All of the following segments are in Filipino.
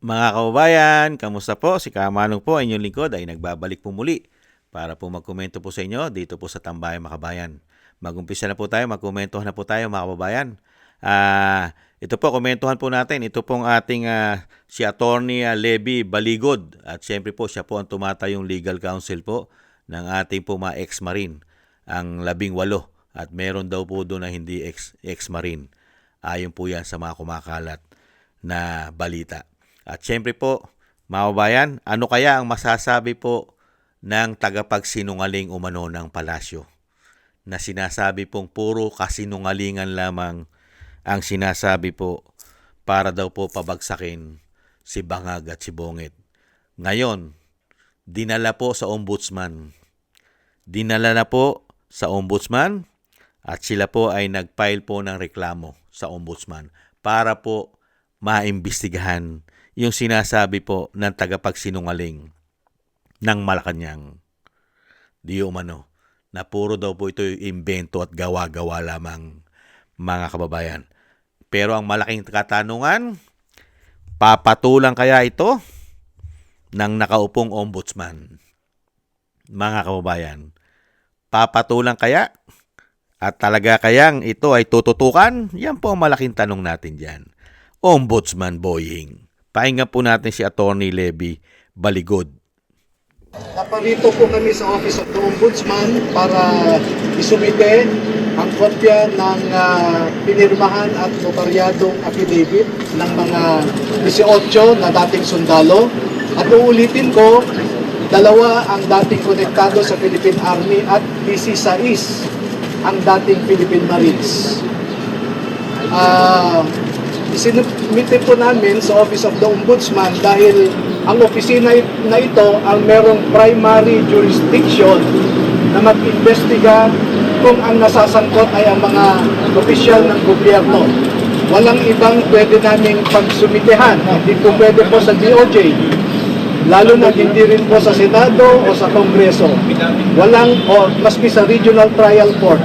Mga kababayan, kamusta po? Si Kamanong po, inyong lingkod ay nagbabalik po muli para po magkomento po sa inyo dito po sa Tambayang Makabayan. Mag-umpisa na po tayo, magkomentohan na po tayo mga kababayan. Ito po, komentuhan po natin. Ito pong ating si Attorney Levy Baligod. At siyempre po, siya po ang tumatayong legal counsel po ng ating po mga ex-marine, ang 18. At meron daw po doon na hindi ex-marine. Ayon po yan sa mga kumakalat na balita. At syempre po, mga kababayan, ano kaya ang masasabi po ng tagapagsinungaling umano ng palasyo? Na sinasabi pong puro kasinungalingan lamang ang sinasabi po para daw po pabagsakin si Bangag at si Bongit. Ngayon, dinala po sa ombudsman. Dinala na po sa ombudsman at sila po ay nag-file po ng reklamo sa ombudsman para po maimbestigahan yung sinasabi po ng tagapagsinungaling ng Malacanang. Di umano, na puro daw po ito yung imbento at gawa-gawa lamang, mga kababayan. Pero ang malaking katanungan, papatulang kaya ito ng nakaupong ombudsman? Mga kababayan, papatulang kaya? At talaga kayang ito ay tututukan? Yan po ang malaking tanong natin dyan. Ombudsman Boying. Pakinggan po natin si Attorney Levy Baligod. Naparito po kami sa Office of the Ombudsman para isumite ang kopya ng pinirmahan at notaryadong affidavit ng mga 18 na dating sundalo. At uulitin ko, 2 ang dating konektado sa Philippine Army at 16 ang dating Philippine Marines. Isinumite po namin sa Office of the Ombudsman dahil ang opisina na ito ang merong primary jurisdiction na mag-imbestiga kung ang nasasangkot ay ang mga opisyal ng gobyerno. Walang ibang pwede naming pagsumitehan. Hindi po pwede po sa DOJ. Lalo na hindi rin po sa Senado o sa Kongreso. Walang, o maski sa Regional Trial Court,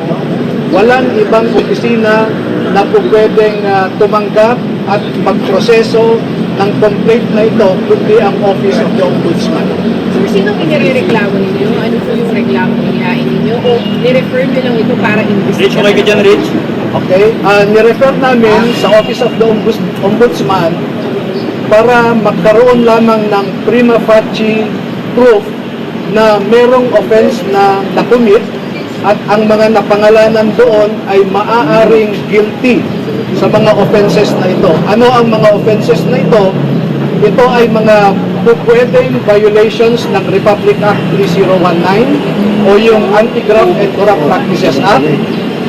walang ibang opisina na po pwedeng tumanggap at magproseso ng complaint na ito kundi ang Office of the Ombudsman. So, sinong inireklamo ninyo? Ano po yung reklamo nilain ninyo? O nirefer nyo lang ito para investigahan? Rich, okay ka dyan, Rich? Okay, nirefer namin sa Office of the Ombudsman para magkaroon lamang ng prima facie proof na merong offense na nakumit at ang mga napangalanan doon ay maaaring guilty sa mga offenses na ito. Ano ang mga offenses na ito? Ito ay mga pupwedeng violations ng Republic Act 3019 o yung Anti-Graft and Corrupt Practices Act.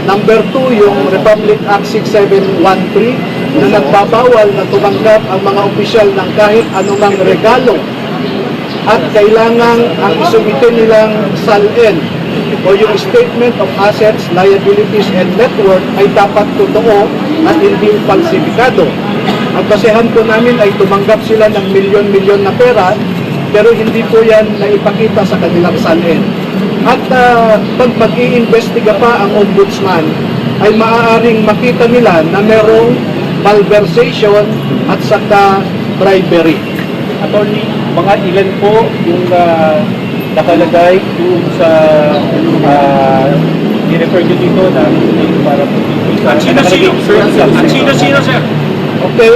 Number 2, yung Republic Act 6713 na nagbabawal na tumanggap ang mga opisyal ng kahit anumang regalo at kailangan ang isumite nilang SALN o yung Statement of Assets, Liabilities, and Net Worth ay dapat totoo at hindi falsifikado. Ang basehan po namin ay tumanggap sila ng milyon-milyon na pera pero hindi po yan naipakita sa kanilang SALN. At pag mag-iimbestiga pa ang ombudsman ay maaaring makita nila na merong malversation at saka bribery. Attorney, mga ilan po yung nakalagay dun sa i-refer nyo dito na para po dito sa... At sino, sir? Okay,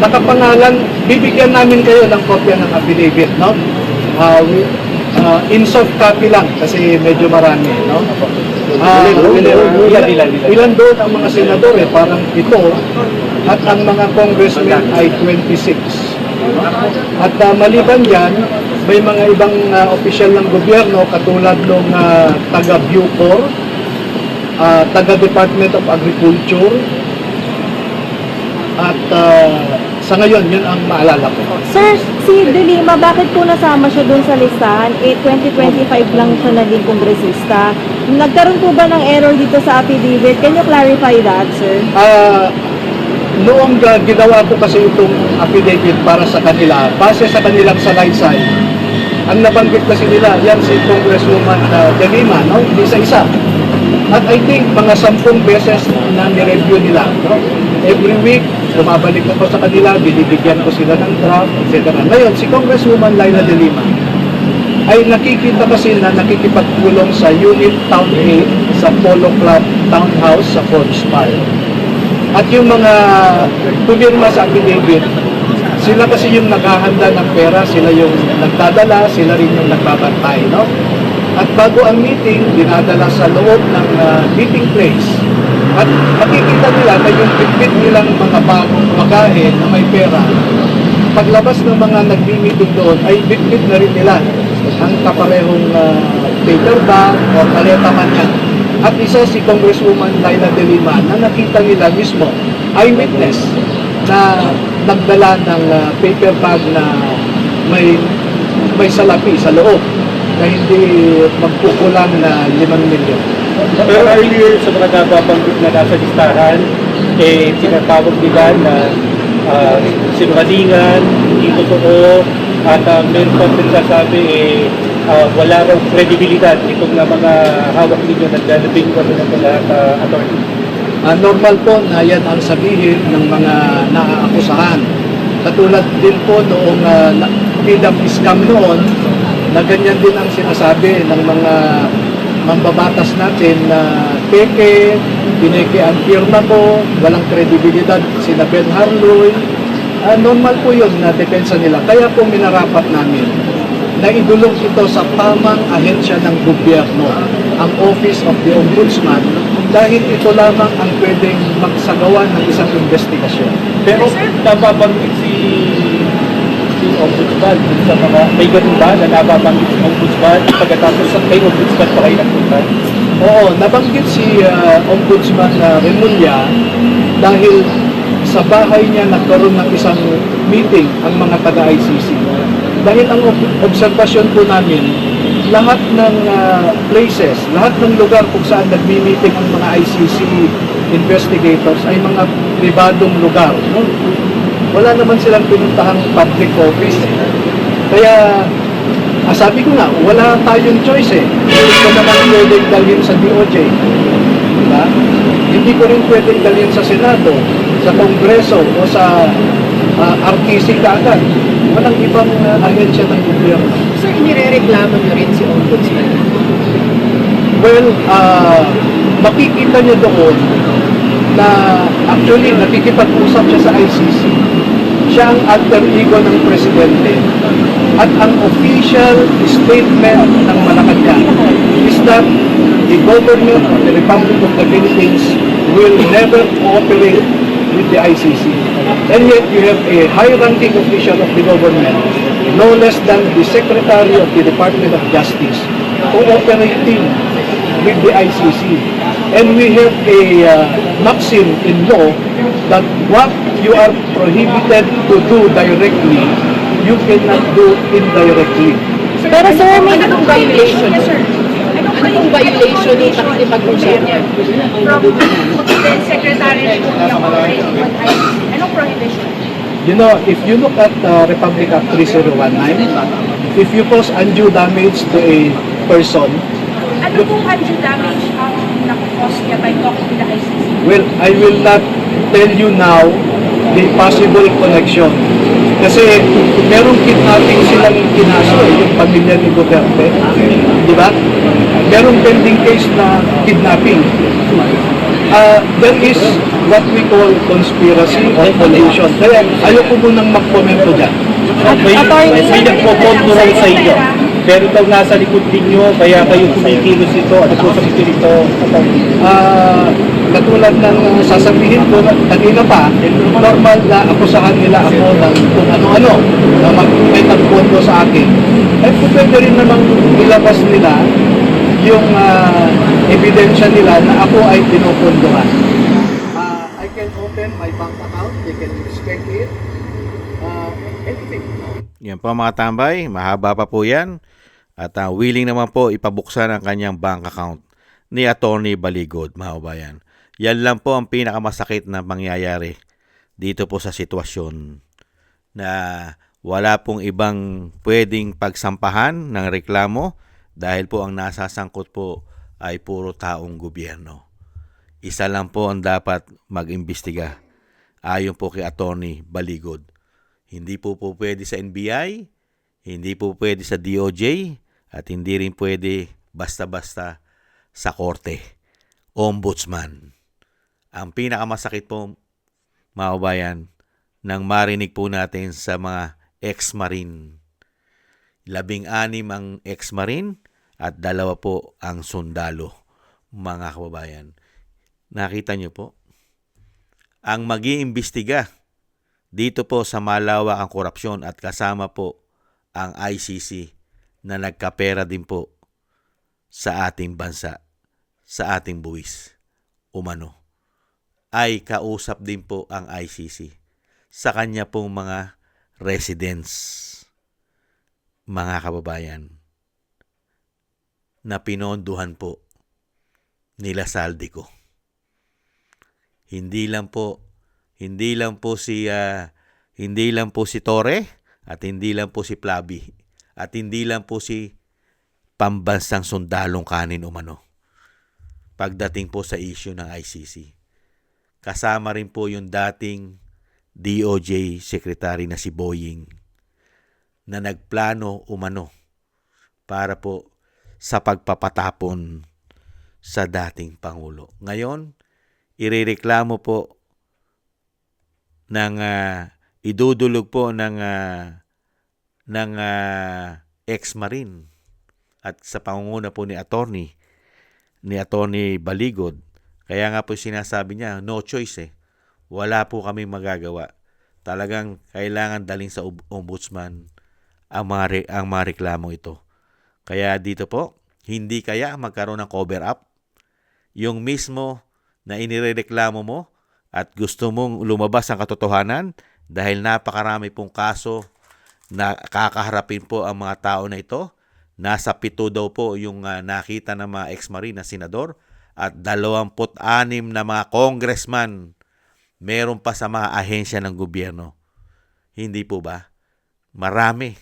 nakapangalan, bibigyan namin kayo ng kopya ng affidavit, no? In soft copy lang kasi medyo marami, no? Ilan doon ang mga senador parang ito at ang mga congressmen ay 26. At maliban yan, may mga ibang opisyal ng gobyerno katulad ng taga-Bucor, taga-Department of Agriculture, at sa ngayon, yun ang maalala ko. Sir, si De Lima, bakit po nasama siya doon sa listahan? 2025 lang siya naging kongresista. Nagkaroon po ba ng error dito sa affidavit? Can you clarify that, sir? Noong ginawa ko kasi itong affidavit para sa kanila, base sa kanilang salaysay, ang nabanggit kasi nila, yan si Congresswoman De Lima, no? Isa-isa. At I think mga 10 beses na nireview nila. No? Every week, bumabalik ako sa kanila, binibigyan ko sila ng draft, etc. Ngayon, si Congresswoman Laila de Lima ay nakikita kasi na nakikipagpulong sa Unit Town 8 sa Polo Club Townhouse sa Forbes Park. At yung mga pumirma sa affidavit, sila kasi yung naghahanda ng pera, sila yung nagdadala, sila rin yung nagbabantay, no? At bago ang meeting, dinadala sa loob ng meeting place. At makikita nila na yung bitbit nilang mga bagong pagkain na may pera, paglabas ng mga nagmi-meeting doon, ay bitbit na rin nila ang kaparehong paper bag o kaleta man yan. At isa si Congresswoman Laila de Lima na nakita nila mismo, eyewitness, na nagdala ng paper bag na may salapi sa loob na hindi magkukulang na 5 milyon. Pero earlier sa mga nababanggit na nasa listahan, tinatawag nila na sinungalingan, hindi totoo, at meron pa nagsasabi wala raw kredibilidad itong na mga hawak ninyo naglalabing ko ng mga attorney. Normal po na yan ang sabihin ng mga naaakusahan. Katulad din po noong PDAP scam noon, na ganyan din ang sinasabi ng mga mambabatas natin na peke, pineke ang firma ko, walang kredibilidad, sina Ben Harloy. Normal po yun na depensa nila. Kaya po minarapat namin na idulog ito sa tamang ahensya ng gobyerno, ang Office of the Ombudsman, dahil ito lamang ang pwedeng magsagawa ng isang investigasyon. Pero nababanggit si Ombudsman sa mga, may ganun ba na nababanggit si Ombudsman pagkatapos sa kay Ombudsman pa kayo nagpunta? Oo, nabanggit si Ombudsman Remulla dahil sa bahay niya nagkaroon ng isang meeting ang mga taga-ICC. Dahil ang obserbasyon po namin, lahat ng places, lahat ng lugar kung saan nagmi-meeting ang mga ICC investigators ay mga pribadong lugar. No? Wala naman silang pinuntahang public office. Kaya, sabi ko nga, wala tayong choice eh. Hindi ko naman pwedeng dalhin sa DOJ. Diba? Hindi ko rin pwedeng dalhin sa Senado, sa Kongreso, o sa RTC kaagad. Walang ibang ahensya ng gobyerno. Sir, inirereklamo nyo rin si Ombudsman? Well, makikita niyo doon na actually nakikipag-usap siya sa ICC. Siya ang alter ego ng presidente. At ang official statement ng Malacanang is that the government of the Republic of the Philippines will never cooperate with the ICC. And yet you have a high-ranking official of the government, no less than the Secretary of the Department of Justice, cooperating with the ICC. And we have a maxim in law that what you are prohibited to do directly, you cannot do indirectly. Pero sir, may Anong violation? Anong violation yung pakikipag-usap niya? From Secretary anong prohibition? You know, if you look at Republic Act 3019, if you cause undue damage to a person, Ano kung undue damage ang nakukos niya by talking to the ICC? well, I will not tell you now the possible connection. Kasi merong kidnapping silang kinaso, yung pamilya ni Duterte. Di ba? Merong pending case na kidnapping. There is what we call conspiracy or collusion. Kaya ayoko munang mag-komento dyan. May nagpo-conto raw sa inyo. Pero daw nasa likod ninyo, kaya kayo kumikilos ito at nagsusakit ito. Katulad ng sasabihin ko kanina pa, normal na akusahan nila ako ng kung ano-ano na may nagpondo sa akin. Ay pwede rin namang ilabas nila yung ebidensya nila na ako ay pinupunduhan. I can open my bank account, they can inspect it, anything. Yan po mga tambay, mahaba pa po yan. At willing naman po ipabuksan ang kanyang bank account ni Attorney Baligod, mga kabayan. Yan lang po ang pinakamasakit na mangyayari dito po sa sitwasyon na wala pong ibang pwedeng pagsampahan ng reklamo dahil po ang nasasangkot po ay puro taong gobyerno. Isa lang po ang dapat mag-imbestiga ayon po kay Attorney Baligod. Hindi po pwede sa NBI, hindi po pwede sa DOJ, at hindi rin pwede basta-basta sa korte. Ombudsman. Ang pinakamasakit po, mga kabayan, nang marinig po natin sa mga ex-marine. 16 ang ex-marine at 2 po ang sundalo, mga kababayan. Nakita niyo po? Ang mag-iimbestiga dito po sa malawak ang korupsyon at kasama po ang ICC na nagkapera din po sa ating bansa, sa ating buwis, umano, ay kausap din po ang ICC sa kanya pong mga residents, mga kababayan, na pinonduhan po nila Saldico. Hindi lang po si Torre at hindi lang po si Plabi at hindi lang po si pambansang sundalong kanin umano. Pagdating po sa issue ng ICC, kasama rin po yung dating DOJ Secretary na si Boying na nagplano umano para po sa pagpapatapon sa dating Pangulo. Ngayon, irereklamo po ng idudulog po ng ex-marine at sa pangunguna po ni Attorney Baligod. Kaya nga po sinasabi niya, no choice Wala po kaming magagawa. Talagang kailangan dalhin sa ombudsman ang mga reklamong ito. Kaya dito po, hindi kaya magkaroon ng cover up? Yung mismo na inireklamo mo at gusto mong lumabas ang katotohanan dahil napakarami pong kaso na kakaharapin po ang mga tao na ito. Nasa 7 daw po yung nakita ng mga ex-marine na senador at 26 na mga congressman. Meron pa sa mga ahensya ng gobyerno. Hindi po ba? Marami.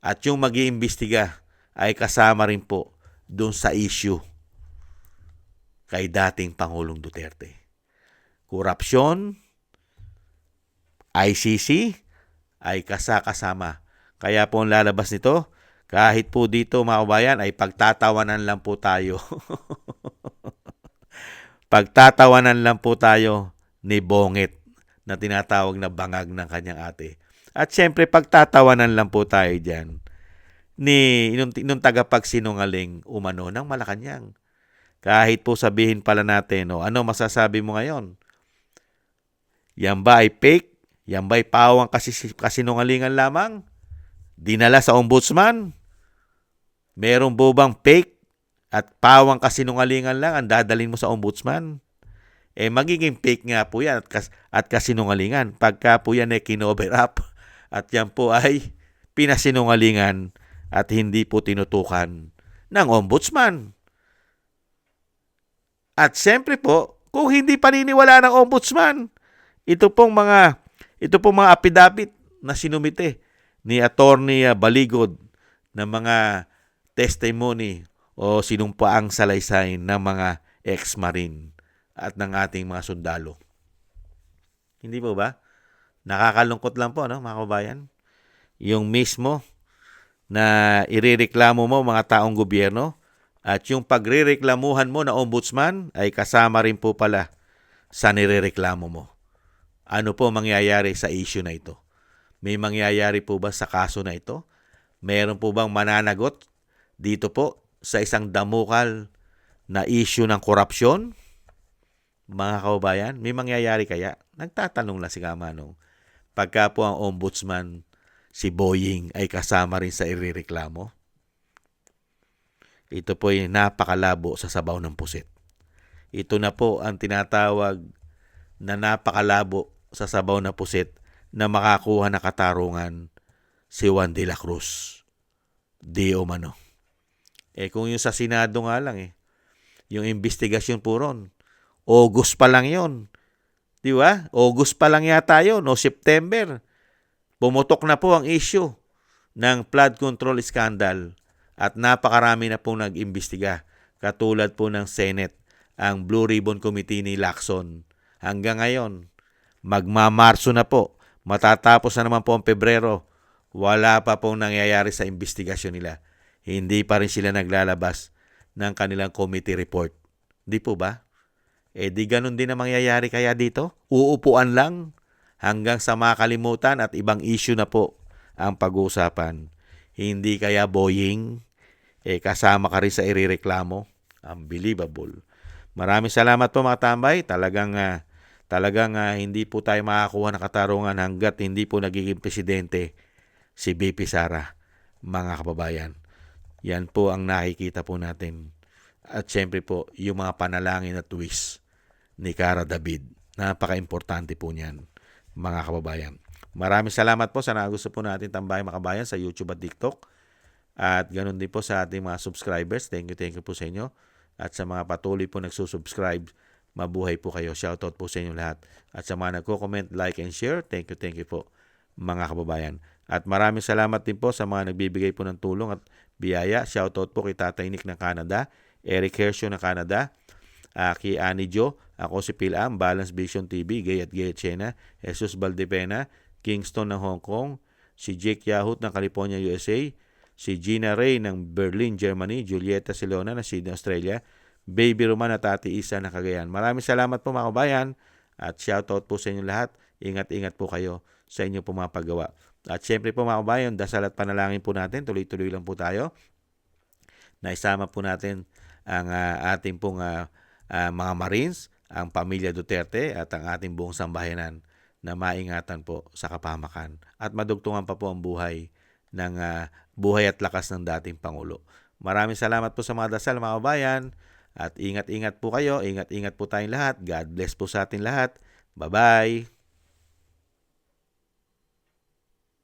At yung mag-iimbestiga ay kasama rin po doon sa issue kay dating Pangulong Duterte. Korupsyon, ICC ay kasama. Kaya po ang lalabas nito, kahit po dito mga kabayan ay pagtatawanan lang po tayo. Pagtatawanan lang po tayo ni Bongit na tinatawag na bangag ng kanyang ate. At syempre pagtatawanan lang po tayo dyan ni nung tagapagsinungaling umano ng Malacanang. Kahit po sabihin pala natin, ano masasabi mo ngayon? Yan ba ay fake? Yan ba ay pawang kasinungalingan lamang? Dinala sa ombudsman? Meron po bang fake at pawang kasinungalingan lang ang dadalhin mo sa ombudsman? Magiging fake nga po yan at kasinungalingan pagka po yan ay kinover up at yan po ay pinasinungalingan at hindi po tinutukan ng ombudsman. At siyempre po, kung hindi paniniwala ng ombudsman, ito pong mga affidavit na sinumite ni Attorney Baligod ng mga testimony o sinumpaang salaysay ng mga ex-marine at ng ating mga sundalo. Hindi po ba? Nakakalungkot lang po, mga kabayan. Yung mismo na irereklamo mo mga taong gobyerno at yung pagrereklamuhan mo na ombudsman ay kasama rin po pala sa nirereklamo mo. Ano po mangyayari sa issue na ito? May mangyayari po ba sa kaso na ito? Meron po bang mananagot dito po sa isang damukal na issue ng korupsyon? Mga kababayan, may mangyayari kaya? Nagtatanong lang si Kamanong. Pagka po ang ombudsman, si Boying, ay kasama rin sa irereklamo. Ito po ay napakalabo sa sabaw ng pusit. Ito na po ang tinatawag na napakalabo sa sabaw ng pusit na makakuha na katarungan si Juan de la Cruz. Di umano. Kung yung sa Senado nga lang yung investigasyon po ron, August pa lang yon. Di ba? August pa lang yata yun, o September. Pumutok na po ang issue ng flood control scandal at napakarami na pong nag-imbestiga. Katulad po ng Senate, ang Blue Ribbon Committee ni Lacson. Hanggang ngayon, Magmamarso na po. Matatapos na naman po ang Pebrero. Wala pa pong nangyayari sa investigasyon nila. Hindi pa rin sila naglalabas ng kanilang committee report. Di po ba? Di ganun din ang mangyayari kaya dito? Uupuan lang hanggang sa makalimutan at ibang issue na po ang pag-uusapan. Hindi kaya Boeing, kasama ka rin sa irereklamo. Unbelievable. Maraming salamat po mga tambay. Talagang hindi po tayo makakuha ng katarungan hanggat hindi po nagiging presidente si BP Sara, mga kababayan. Yan po ang nakikita po natin. At syempre po, yung mga panalangin at twist ni Cara David. Napaka-importante po niyan, mga kababayan. Maraming salamat po sa nagusto po natin Tambayan Makabayan sa YouTube at TikTok. At ganun din po sa ating mga subscribers. Thank you po sa inyo. At sa mga patuloy po nagsusubscribe, mabuhay po kayo. Shoutout po sa inyo lahat. At sa mga nagko-comment, like, and share, thank you po mga kababayan. At maraming salamat din po sa mga nagbibigay po ng tulong at biyaya. Shoutout po kay Tatay Nick ng Canada, Eric Hersho ng Canada, kay Annie Jo, ako si Phil Am, Balance Vision TV, Gay at Chena, Jesus Valdepena, Kingston ng Hong Kong, si Jake Yahut ng California, USA, si Gina Ray ng Berlin, Germany, Julieta Silona ng Sydney, Australia, Baby Roman at Ate Isa ng Cagayan. Maraming salamat po mga kabayan at shoutout po sa inyo lahat. Ingat-ingat po kayo sa inyo po mga paggawa. At syempre po mga kabayan, dasal at panalangin po natin. Tuloy-tuloy lang po tayo. Naisama po natin ang ating pong mga Marines, ang pamilya Duterte at ang ating buong sambayanan na maingatan po sa kapahamakan at madugtungan pa po ang buhay ng buhay at lakas ng dating Pangulo. Maraming salamat po sa mga dasal mga kabayan at ingat-ingat po kayo, ingat-ingat po tayong lahat. God bless po sa ating lahat. Bye-bye!